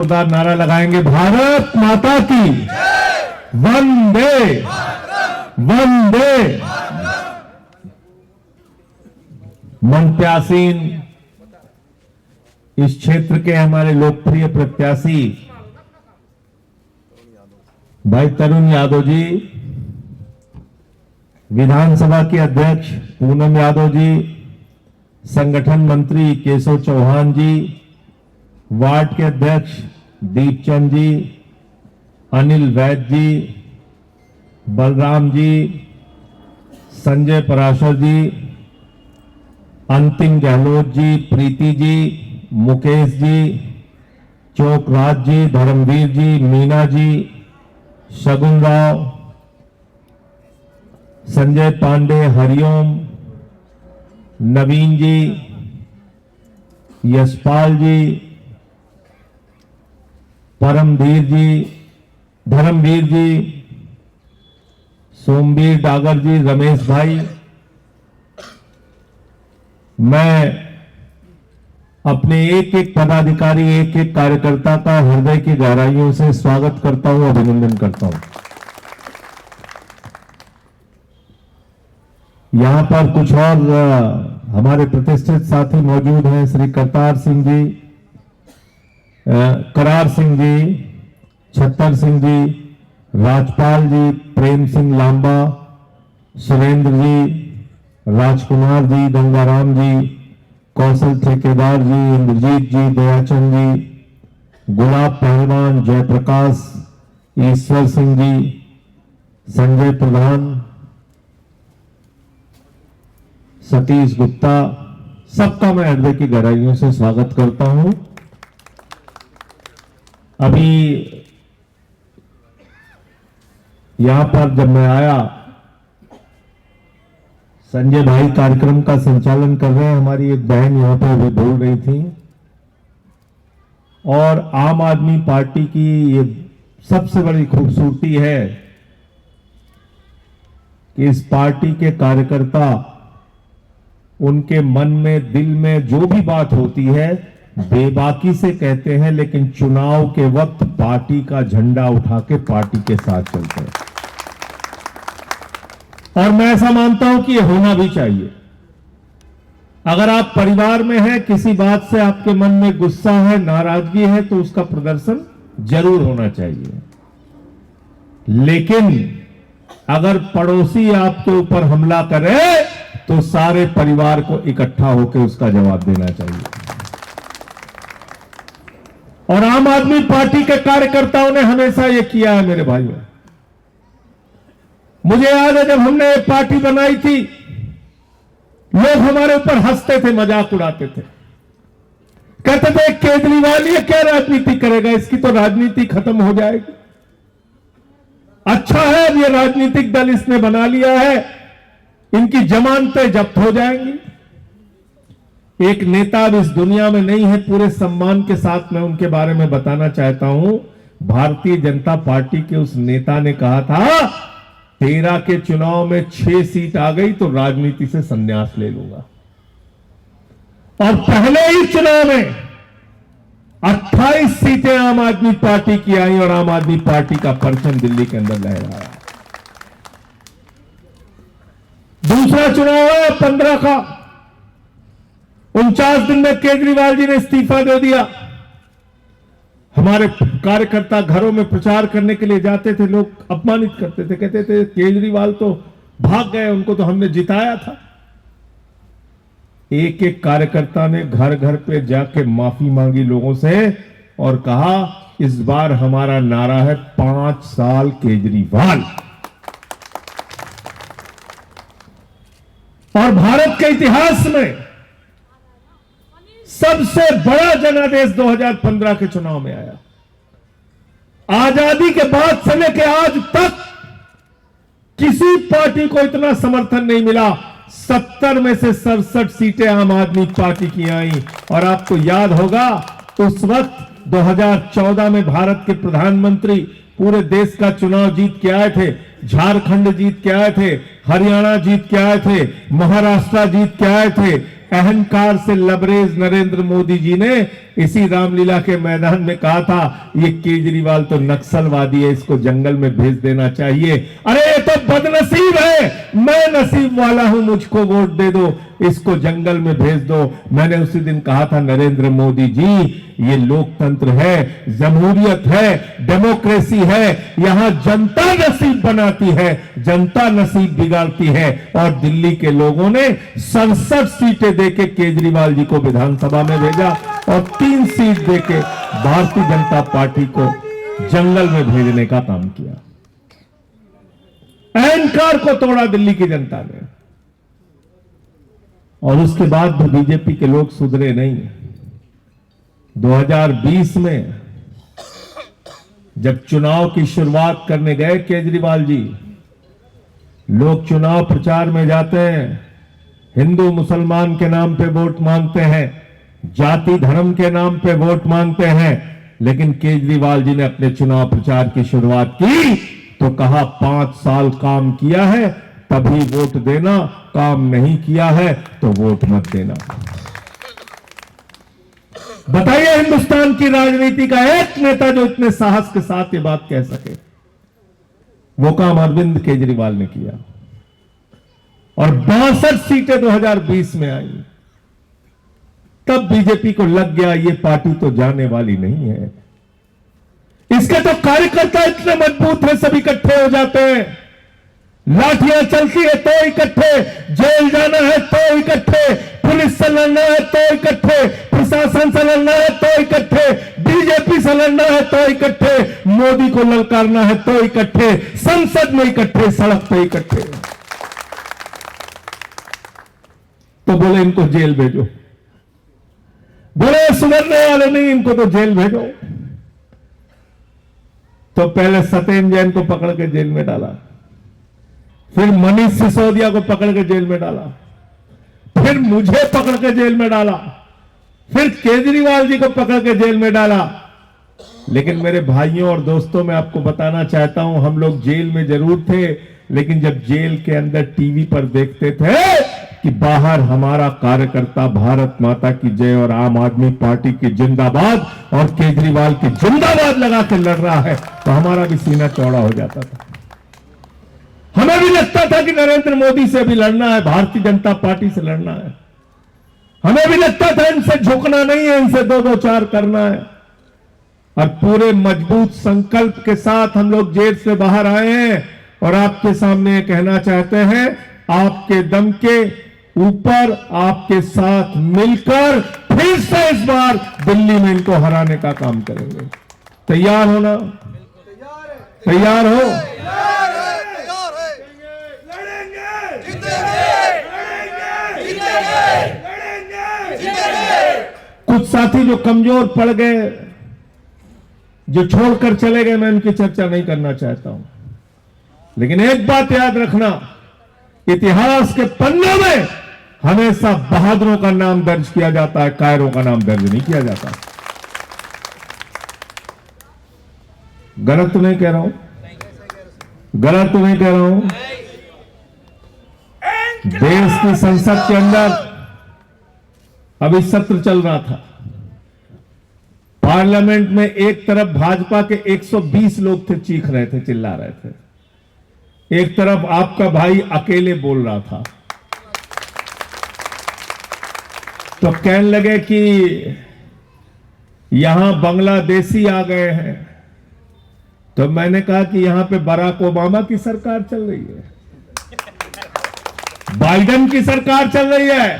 जोरदार नारा लगाएंगे, भारत माता की वंदे वंदे। मन प्यासीन इस क्षेत्र के हमारे लोकप्रिय प्रत्याशी भाई तरुण यादव जी, विधानसभा के अध्यक्ष पूनम यादव जी, संगठन मंत्री केशव चौहान जी, वार्ड के अध्यक्ष दीपचंद जी, अनिल वैद्य जी, बलराम जी, संजय पराशर जी, अंतिम गहलोत जी, प्रीति जी, मुकेश जी, चौकराज जी, धर्मवीर जी, मीना जी, शगुन राव, संजय पांडे, हरिओम, नवीन जी, यशपाल जी, परमवीर जी, धर्मवीर जी, सोमवीर डागर जी, रमेश भाई, मैं अपने एक एक पदाधिकारी, एक एक कार्यकर्ता का हृदय की गहराइयों से स्वागत करता हूं, अभिनंदन करता हूं। यहां पर कुछ और हमारे प्रतिष्ठित साथी मौजूद हैं, श्री करतार सिंह जी, करार सिंह जी, छत्तर सिंह जी, राजपाल जी, प्रेम सिंह लांबा, सुरेंद्र जी, राजकुमार जी, गंगाराम जी, कौशल ठेकेदार जी, इंद्रजीत जी, दयाचंद जी, गुलाब पहलवान, जयप्रकाश, ईश्वर सिंह जी, संजय प्रधान, सतीश गुप्ता, सबका मैं हृदय की गहराइयों से स्वागत करता हूं। अभी यहां पर जब मैं आया, संजय भाई कार्यक्रम का संचालन कर रहे हैं, हमारी एक बहन यहां पर भी बोल रही थी, और आम आदमी पार्टी की ये सबसे बड़ी खूबसूरती है कि इस पार्टी के कार्यकर्ता उनके मन में, दिल में जो भी बात होती है बेबाकी से कहते हैं, लेकिन चुनाव के वक्त पार्टी का झंडा उठा के पार्टी के साथ चलते हैं। और मैं ऐसा मानता हूं कि यह होना भी चाहिए। अगर आप परिवार में हैं, किसी बात से आपके मन में गुस्सा है, नाराजगी है, तो उसका प्रदर्शन जरूर होना चाहिए। लेकिन अगर पड़ोसी आपके ऊपर हमला करे तो सारे परिवार को इकट्ठा होकर उसका जवाब देना चाहिए। और आम आदमी पार्टी के कार्यकर्ताओं ने हमेशा यह किया है मेरे भाइयों। मुझे याद है जब हमने एक पार्टी बनाई थी, लोग हमारे ऊपर हंसते थे, मजाक उड़ाते थे, कहते थे केजरीवाल ये क्या राजनीति करेगा, इसकी तो राजनीति खत्म हो जाएगी। अच्छा है, ये राजनीतिक दल इसने बना लिया है, इनकी जमानतें जब्त हो जाएंगी। एक नेता अब इस दुनिया में नहीं है, पूरे सम्मान के साथ मैं उनके बारे में बताना चाहता हूं। भारतीय जनता पार्टी के उस नेता ने कहा था 13 के चुनाव में 6 सीट आ गई तो राजनीति से संन्यास ले लूंगा, और पहले ही चुनाव में 28 सीटें आम आदमी पार्टी की आई और आम आदमी पार्टी का परचम दिल्ली के अंदर लहराया। दूसरा चुनाव है 15 का, 49 दिन में केजरीवाल जी ने इस्तीफा दे दिया। हमारे कार्यकर्ता घरों में प्रचार करने के लिए जाते थे, लोग अपमानित करते थे, कहते थे केजरीवाल तो भाग गए, उनको तो हमने जिताया था। एक एक कार्यकर्ता ने घर घर पे जाके माफी मांगी लोगों से और कहा इस बार हमारा नारा है 5 साल केजरीवाल। और भारत के इतिहास में सबसे बड़ा जनादेश 2015 के चुनाव में आया। आजादी के बाद से लेकर आज तक किसी पार्टी को इतना समर्थन नहीं मिला। 70 में से 67 सीटें आम आदमी पार्टी की आई। और आपको याद होगा उस वक्त 2014 में भारत के प्रधानमंत्री पूरे देश का चुनाव जीत के आए थे, झारखंड जीत के आए थे, हरियाणा जीत के आए थे, महाराष्ट्र जीत के आए थे, अहंकार से लबरेज नरेंद्र मोदी जी ने इसी रामलीला के मैदान में कहा था, ये केजरीवाल तो नक्सलवादी है, इसको जंगल में भेज देना चाहिए। अरे ये तो बदनसीब है, मैं नसीब वाला हूं, मुझको वोट दे दो, इसको जंगल में भेज दो। मैंने उसी दिन कहा था, नरेंद्र मोदी जी ये लोकतंत्र है, जमहूरियत है, डेमोक्रेसी है, यहां जनता नसीब बनाती है, जनता नसीब बिगाड़ती है। और दिल्ली के लोगों ने 67 सीटें देके केजरीवाल जी को विधानसभा में भेजा और 3 सीट देके भारतीय जनता पार्टी को जंगल में भेजने का काम किया। अहंकार को तोड़ा दिल्ली की जनता ने। और उसके बाद भी बीजेपी के लोग सुधरे नहीं। 2020 में जब चुनाव की शुरुआत करने गए केजरीवाल जी, लोग चुनाव प्रचार में जाते हैं, हिंदू मुसलमान के नाम पे वोट मांगते हैं, जाति धर्म के नाम पे वोट मांगते हैं, लेकिन केजरीवाल जी ने अपने चुनाव प्रचार की शुरुआत की तो कहा 5 साल काम किया है तभी वोट देना, काम नहीं किया है तो वोट मत देना। बताइए हिंदुस्तान की राजनीति का एक नेता जो इतने साहस के साथ ये बात कह सके। वो काम अरविंद केजरीवाल ने किया और 62 सीटें 2020 में आई। तब बीजेपी को लग गया ये पार्टी तो जाने वाली नहीं है, इसके तो कार्यकर्ता इतने मजबूत हैं, सब इकट्ठे हो जाते हैं, लाठियां चलती है तो इकट्ठे, जेल जाना है तो इकट्ठे, पुलिस से लड़ना है तो इकट्ठे, प्रशासन से लड़ना है तो इकट्ठे, बीजेपी से लड़ना है तो इकट्ठे, मोदी को ललकारना है तो इकट्ठे, संसद में इकट्ठे, सड़क पे इकट्ठे। तो बोले इनको जेल भेजो, बोले सुधरने वाले नहीं, इनको तो जेल भेजो। तो पहले सत्येंद्र जैन को पकड़ के जेल में डाला, फिर मनीष सिसोदिया को पकड़ के जेल में डाला, फिर मुझे पकड़ के जेल में डाला, फिर केजरीवाल जी को पकड़ के जेल में डाला। लेकिन मेरे भाइयों और दोस्तों, मैं आपको बताना चाहता हूं, हम लोग जेल में जरूर थे, लेकिन जब जेल के अंदर टीवी पर देखते थे कि बाहर हमारा कार्यकर्ता भारत माता की जय और आम आदमी पार्टी की जिंदाबाद और केजरीवाल की जिंदाबाद लगा के लड़ रहा है, तो हमारा भी सीना चौड़ा हो जाता था। हमें भी लगता था कि नरेंद्र मोदी से भी लड़ना है, भारतीय जनता पार्टी से लड़ना है। हमें भी लगता था इनसे झुकना नहीं है, इनसे 2-2-4 करना है। और पूरे मजबूत संकल्प के साथ हम लोग जेल से बाहर आए हैं और आपके सामने कहना चाहते हैं, आपके दम के ऊपर आपके साथ मिलकर फिर से इस बार दिल्ली में इनको हराने का काम करेंगे। तैयार हो ना? तैयार हो? कुछ साथी जो कमजोर पड़ गए, जो छोड़कर चले गए, मैं उनकी चर्चा नहीं करना चाहता हूं, लेकिन एक बात याद रखना, इतिहास के पन्नों में हमेशा बहादुरों का नाम दर्ज किया जाता है, कायरों का नाम दर्ज नहीं किया जाता। गलत तो नहीं कह रहा हूं? गलत तो नहीं कह रहा हूं? देश की संसद के अंदर अभी सत्र चल रहा था। पार्लियामेंट में एक तरफ भाजपा के 120 लोग थे, चीख रहे थे, चिल्ला रहे थे, एक तरफ आपका भाई अकेले बोल रहा था। तो कहने लगे कि यहां बांग्लादेशी आ गए हैं। तो मैंने कहा कि यहां पे बराक ओबामा की सरकार चल रही है, बाइडेन की सरकार चल रही है,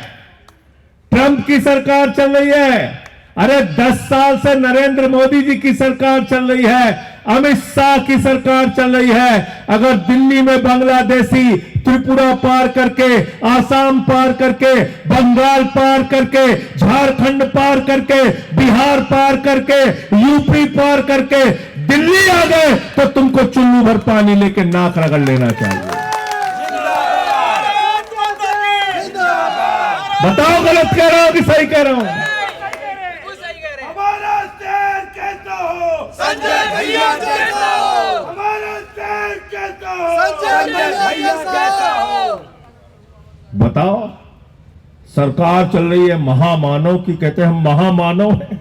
ट्रंप की सरकार चल रही है। अरे 10 साल से नरेंद्र मोदी जी की सरकार चल रही है, अमित शाह की सरकार चल रही है। अगर दिल्ली में बांग्लादेशी त्रिपुरा पार करके, आसाम पार करके, बंगाल पार करके, झारखंड पार करके, बिहार पार करके, यूपी पार करके दिल्ली आ गए तो तुमको चुल्लू भर पानी लेके नाक रगड़ लेना चाहिए। बताओ गलत कह रहा हूं कि सही कह रहा हूं? हमारा शहर कैसा हो संजय भैया जैसा हो, हमारा शहर कैसा हो संजय भैया जैसा हो। बताओ, सरकार चल रही है महामानव की, कहते हैं हम महामानव हैं,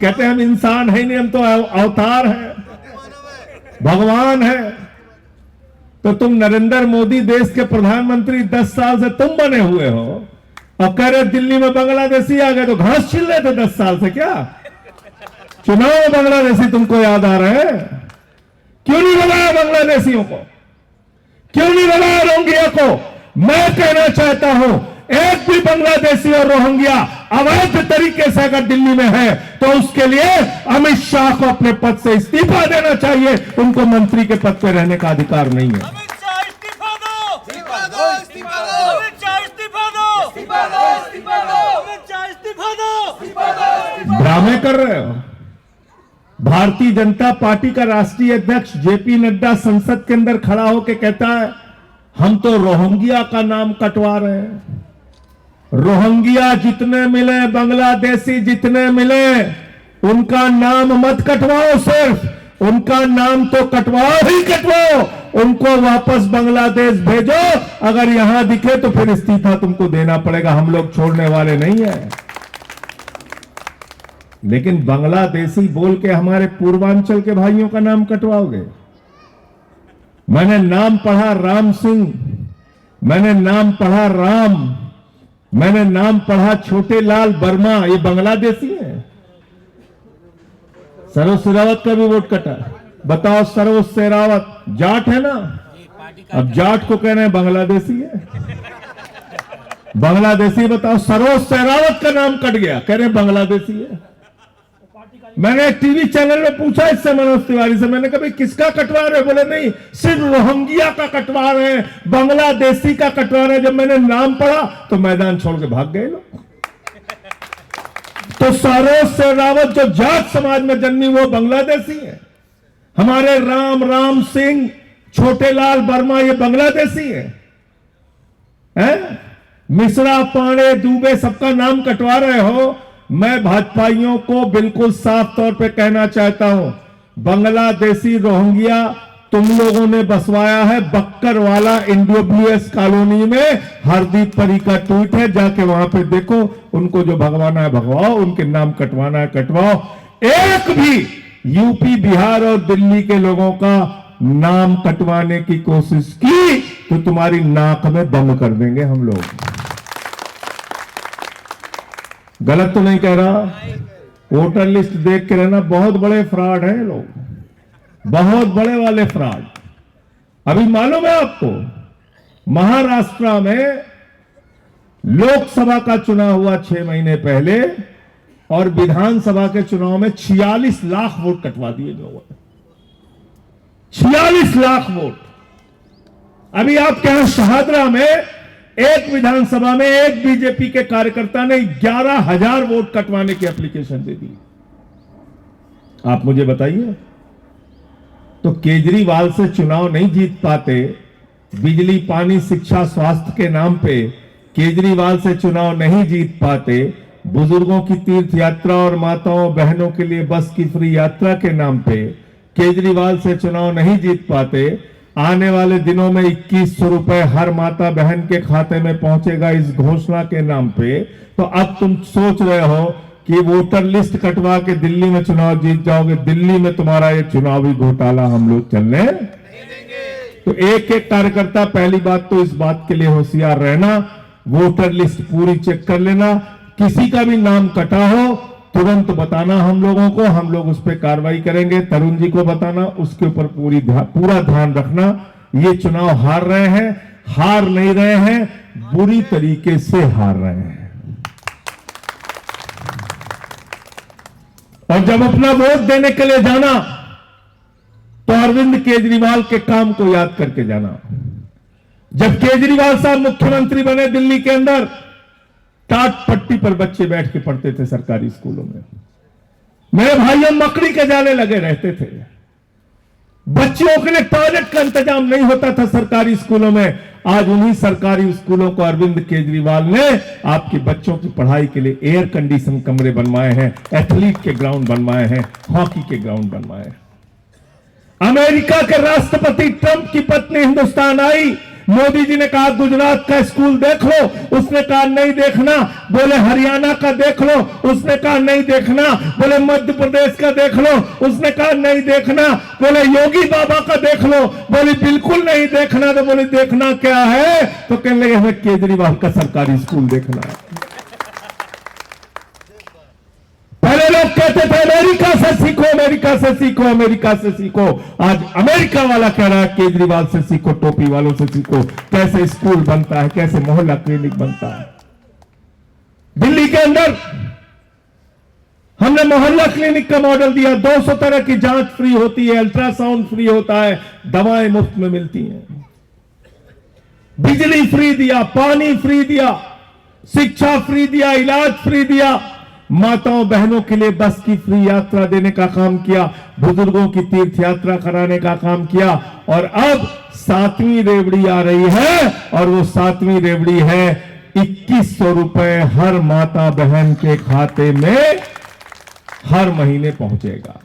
कहते हैं हम इंसान है नहीं, हम तो अवतार हैं, भगवान है। तो तुम नरेंद्र मोदी देश के प्रधानमंत्री 10 साल से तुम बने हुए हो और कह रहे दिल्ली में बांग्लादेशी आ गए, तो घास छील रहे थे 10 साल से क्या? चुनाव में बांग्लादेशी तुमको याद आ रहे हैं? क्यों नहीं लगाया बांग्लादेशियों को? क्यों नहीं लगाया रोहिंग्या को? मैं कहना चाहता हूं, एक भी बांग्लादेशी और रोहिंग्या अवैध तरीके से अगर दिल्ली में है तो उसके लिए अमित शाह को अपने पद से इस्तीफा देना चाहिए। उनको मंत्री के पद पर रहने का अधिकार नहीं है। अमित शाह इस्तीफा दो, इस्तीफा दो, इस्तीफा दो, अमित शाह इस्तीफा दो, इस्तीफा दो, इस्तीफा दो, अमित शाह इस्तीफा दो, इस्तीफा दो। ड्रामे कर रहे हो। भारतीय जनता पार्टी का राष्ट्रीय अध्यक्ष जेपी नड्डा संसद के अंदर खड़ा होकर कहता है हम तो रोहिंग्या का नाम कटवा रहे हैं। रोहिंग्या जितने मिले, बांग्लादेशी जितने मिले, उनका नाम मत कटवाओ, सिर्फ उनका नाम तो कटवाओ ही कटवाओ, उनको वापस बांग्लादेश भेजो। अगर यहां दिखे तो फिर इस्तीफा तुमको देना पड़ेगा, हम लोग छोड़ने वाले नहीं है। लेकिन बांग्लादेशी बोल के हमारे पूर्वांचल के भाइयों का नाम कटवाओगे? मैंने नाम पढ़ा राम सिंह, मैंने नाम पढ़ा राम, मैंने नाम पढ़ा छोटे लाल वर्मा, ये बांग्लादेशी है। सरोज शेरावत का भी वोट कटा। बताओ, सरोज शेरावत जाट है ना? अब जाट को कह रहे हैं बांग्लादेशी है। बांग्लादेशी बताओ, सरोज शेरावत का नाम कट गया, कह रहे हैं बांग्लादेशी है। मैंने एक टीवी चैनल में पूछा इससे मनोज तिवारी से, मैंने कहा भाई किसका कटवा रहे? बोले नहीं, सिर्फ रोहिंग्या का कटवा रहे हैं, बांग्लादेशी का कटवा रहे हैं। जब मैंने नाम पढ़ा तो मैदान छोड़ के भाग गए लोग। तो सरोज शेरावत जो जाट समाज में जन्मी वो बांग्लादेशी है। हमारे राम सिंह, छोटे लाल वर्मा ये बांग्लादेशी है? मिश्रा, पांडे, दुबे सबका नाम कटवा रहे हो। मैं भाजपाइयों को बिल्कुल साफ तौर पे कहना चाहता हूं, बांग्लादेशी रोहिंग्या तुम लोगों ने बसवाया है बक्कर वाला NWS कॉलोनी में। हरदीप परी का ट्वीट है, जाके वहां पे देखो। उनको जो भगवाना है भगवाओ, उनके नाम कटवाना है कटवाओ। एक भी यूपी, बिहार और दिल्ली के लोगों का नाम कटवाने की कोशिश की तो तुम्हारी नाक में बम कर देंगे हम लोग। गलत तो नहीं कह रहा? वोटर लिस्ट देख के रहना, बहुत बड़े फ्रॉड हैं लोग, बहुत बड़े वाले फ्रॉड। अभी मालूम है आपको, महाराष्ट्र में लोकसभा का चुनाव हुआ 6 महीने पहले और विधानसभा के चुनाव में 46 लाख वोट कटवा दिए लोगों ने। 46 लाख वोट। अभी आपके यहां शहादरा में एक विधानसभा में एक बीजेपी के कार्यकर्ता ने 11,000 वोट कटवाने की एप्लीकेशन दे दी। आप मुझे बताइए, तो केजरीवाल से चुनाव नहीं जीत पाते, बिजली, पानी, शिक्षा, स्वास्थ्य के नाम पे केजरीवाल से चुनाव नहीं जीत पाते, बुजुर्गों की तीर्थ यात्रा और माताओं बहनों के लिए बस की फ्री यात्रा के नाम पे केजरीवाल से चुनाव नहीं जीत पाते, आने वाले दिनों में 2100 रुपए हर माता बहन के खाते में पहुंचेगा इस घोषणा के नाम पे, तो अब तुम सोच रहे हो कि वोटर लिस्ट कटवा के दिल्ली में चुनाव जीत जाओगे। दिल्ली में तुम्हारा ये चुनावी घोटाला हम लोग चलने नहीं देंगे। तो एक एक कार्यकर्ता, पहली बात तो इस बात के लिए होशियार रहना, वोटर लिस्ट पूरी चेक कर लेना। किसी का भी नाम कटा हो तुरंत बताना हम लोगों को, हम लोग उस पर कार्रवाई करेंगे। तरुण जी को बताना, उसके ऊपर पूरा ध्यान रखना। ये चुनाव हार रहे हैं, हार नहीं रहे हैं, बुरी तरीके से हार रहे हैं। और जब अपना वोट देने के लिए जाना तो अरविंद केजरीवाल के काम को याद करके जाना। जब केजरीवाल साहब मुख्यमंत्री बने दिल्ली के अंदर, टाट पट्टी पर बच्चे बैठ के पढ़ते थे सरकारी स्कूलों में। मेरे भाइयों, मकड़ी के जाले लगे रहते थे। बच्चों के लिए टॉयलेट का इंतजाम नहीं होता था सरकारी स्कूलों में। आज उन्हीं सरकारी स्कूलों को अरविंद केजरीवाल ने आपके बच्चों की पढ़ाई के लिए एयर कंडीशन कमरे बनवाए हैं, एथलीट के ग्राउंड बनवाए हैं, हॉकी के ग्राउंड बनवाए हैं। अमेरिका के राष्ट्रपति ट्रंप की पत्नी हिंदुस्तान आई, मोदी जी ने कहा गुजरात का स्कूल देख लो, उसने कहा नहीं देखना। बोले हरियाणा का देख लो, उसने कहा नहीं देखना। बोले मध्य प्रदेश का देख लो, उसने कहा नहीं देखना। बोले योगी बाबा का देख लो, बोले बिल्कुल नहीं देखना। तो बोले देखना क्या है? तो कहने लगे हमें केजरीवाल का सरकारी स्कूल देखना है। पहले लोग कहते थे अमेरिका से सीखो, अमेरिका से सीखो, अमेरिका से सीखो। आज अमेरिका वाला कह रहा है केजरीवाल से सीखो, टोपी वालों से सीखो, कैसे स्कूल बनता है, कैसे मोहल्ला क्लिनिक बनता है। दिल्ली के अंदर हमने मोहल्ला क्लिनिक का मॉडल दिया। 200 तरह की जांच फ्री होती है, अल्ट्रासाउंड फ्री होता है, दवाएं मुफ्त में मिलती हैं, बिजली फ्री दिया, पानी फ्री दिया, शिक्षा फ्री दिया, इलाज फ्री दिया, माताओं बहनों के लिए बस की फ्री यात्रा देने का काम किया, बुजुर्गों की तीर्थ यात्रा कराने का काम किया। और अब 7वीं रेवड़ी आ रही है, और वो 7वीं रेवड़ी है 2100 रुपए हर माता बहन के खाते में हर महीने पहुंचेगा।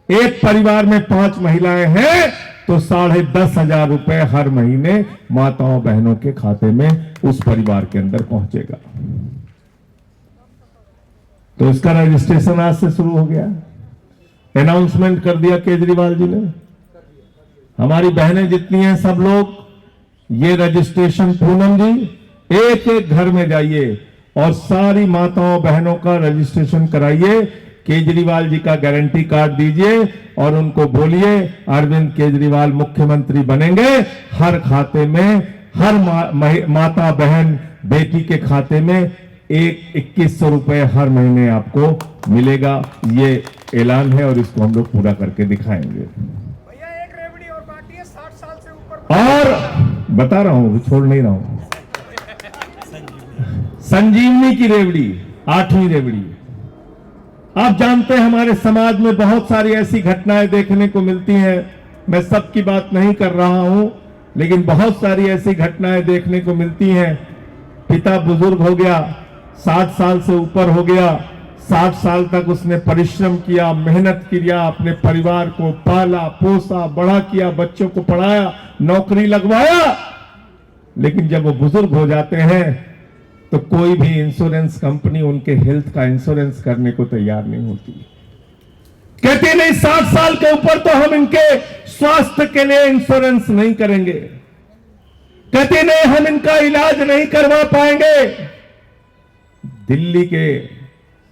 एक परिवार में 5 महिलाएं हैं तो 10,500 रुपए हर महीने माताओं बहनों के खाते में उस परिवार के अंदर पहुंचेगा। तो इसका रजिस्ट्रेशन आज से शुरू हो गया, अनाउंसमेंट कर दिया केजरीवाल जी ने। हमारी बहनें जितनी हैं सब लोग ये रजिस्ट्रेशन, पूनम जी एक एक घर में जाइए और सारी माताओं बहनों का रजिस्ट्रेशन कराइए, केजरीवाल जी का गारंटी कार्ड दीजिए और उनको बोलिए अरविंद केजरीवाल मुख्यमंत्री बनेंगे। हर खाते में हर माता बहन बेटी के खाते में 2100 रुपए हर महीने आपको मिलेगा। ये ऐलान है और इसको हम लोग पूरा करके दिखाएंगे। भैया एक रेवड़ी और बाकी है 60 साल से ऊपर। और बता रहा हूं, छोड़ नहीं रहा हूं, संजीवनी की रेवड़ी 8वीं रेवड़ी। आप जानते हैं हमारे समाज में बहुत सारी ऐसी घटनाएं देखने को मिलती हैं। मैं सबकी बात नहीं कर रहा हूं, लेकिन बहुत सारी ऐसी घटनाएं देखने को मिलती हैं। पिता बुजुर्ग हो गया, 60 साल से ऊपर हो गया, 60 साल तक उसने परिश्रम किया, मेहनत किया, अपने परिवार को पाला पोसा बड़ा किया, बच्चों को पढ़ाया, नौकरी लगवाया, लेकिन जब वो बुजुर्ग हो जाते हैं तो कोई भी इंश्योरेंस कंपनी उनके हेल्थ का इंश्योरेंस करने को तैयार नहीं होती। कहते नहीं 60 साल के ऊपर तो हम इनके स्वास्थ्य के लिए इंश्योरेंस नहीं करेंगे, कहते नहीं हम इनका इलाज नहीं करवा पाएंगे। दिल्ली के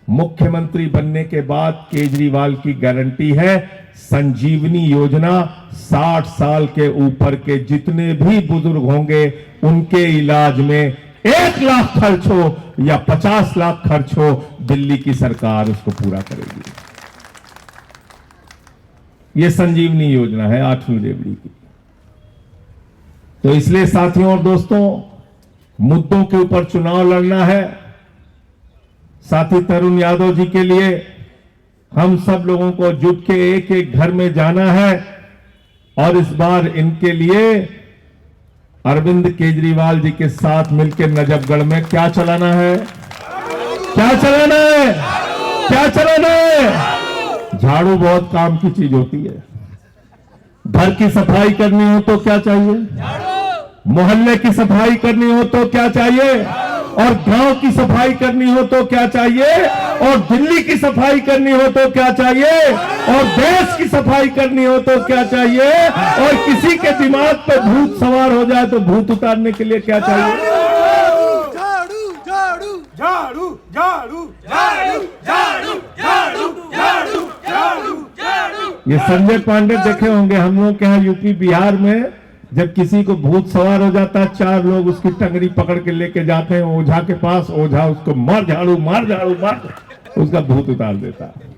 मुख्यमंत्री बनने के बाद केजरीवाल की गारंटी है संजीवनी योजना। 60 साल के ऊपर के जितने भी बुजुर्ग होंगे उनके इलाज में 1 लाख खर्च हो या 50 लाख खर्च हो, दिल्ली की सरकार उसको पूरा करेगी। यह संजीवनी योजना है 8वीं रेवड़ी की। तो इसलिए साथियों और दोस्तों, मुद्दों के ऊपर चुनाव लड़ना है। साथी तरुण यादव जी के लिए हम सब लोगों को जुट के एक एक घर में जाना है और इस बार इनके लिए अरविंद केजरीवाल जी के साथ मिलकर नजफगढ़ में क्या चलाना है? क्या चलाना है? क्या चलाना है? झाड़ू बहुत काम की चीज होती है। घर की सफाई करनी हो तो क्या चाहिए? मोहल्ले की सफाई करनी हो तो क्या चाहिए? और गांव की सफाई करनी हो तो क्या चाहिए? और दिल्ली की सफाई करनी हो तो क्या चाहिए? और देश की सफाई करनी हो तो क्या चाहिए? और किसी के दिमाग पे भूत सवार हो जाए तो भूत उतारने के लिए क्या चाहिए? झाड़ू झाड़ू झाड़ू झाड़ू झाड़ू झाड़ू झाड़ू झाड़ू झाड़ू झाड़ू। ये संजय पांडे देखे होंगे, हम लोग के यहाँ यूपी बिहार में जब किसी को भूत सवार हो जाता है, 4 लोग उसकी टंगड़ी पकड़ के लेके जाते हैं ओझा के पास, ओझा उसको मार झाड़ू मार झाड़ू मार, उसका भूत उतार देता है।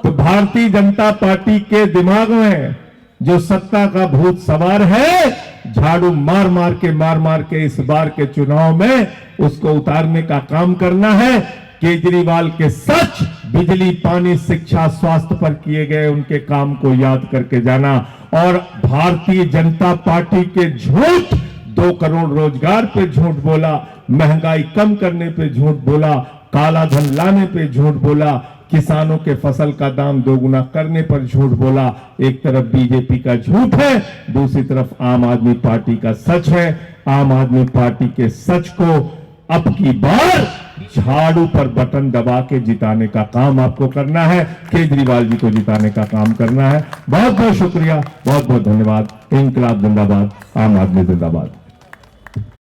तो भारतीय जनता पार्टी के दिमाग में जो सत्ता का भूत सवार है, झाड़ू मार मार के इस बार के चुनाव में उसको उतारने का काम करना है। केजरीवाल के सच बिजली पानी शिक्षा स्वास्थ्य पर किए गए उनके काम को याद करके जाना और भारतीय जनता पार्टी के झूठ, 2 करोड़ रोजगार पे झूठ बोला, महंगाई कम करने पे झूठ बोला, काला धन लाने पे झूठ बोला, किसानों के फसल का दाम दोगुना करने पर झूठ बोला। एक तरफ बीजेपी का झूठ है, दूसरी तरफ आम आदमी पार्टी का सच है। आम आदमी पार्टी के सच को अब की बार झाड़ू पर बटन दबा के जिताने का काम आपको करना है, केजरीवाल जी को जिताने का काम करना है। बहुत बहुत शुक्रिया, बहुत बहुत धन्यवाद। इंकलाब जिंदाबाद, आम आदमी जिंदाबाद।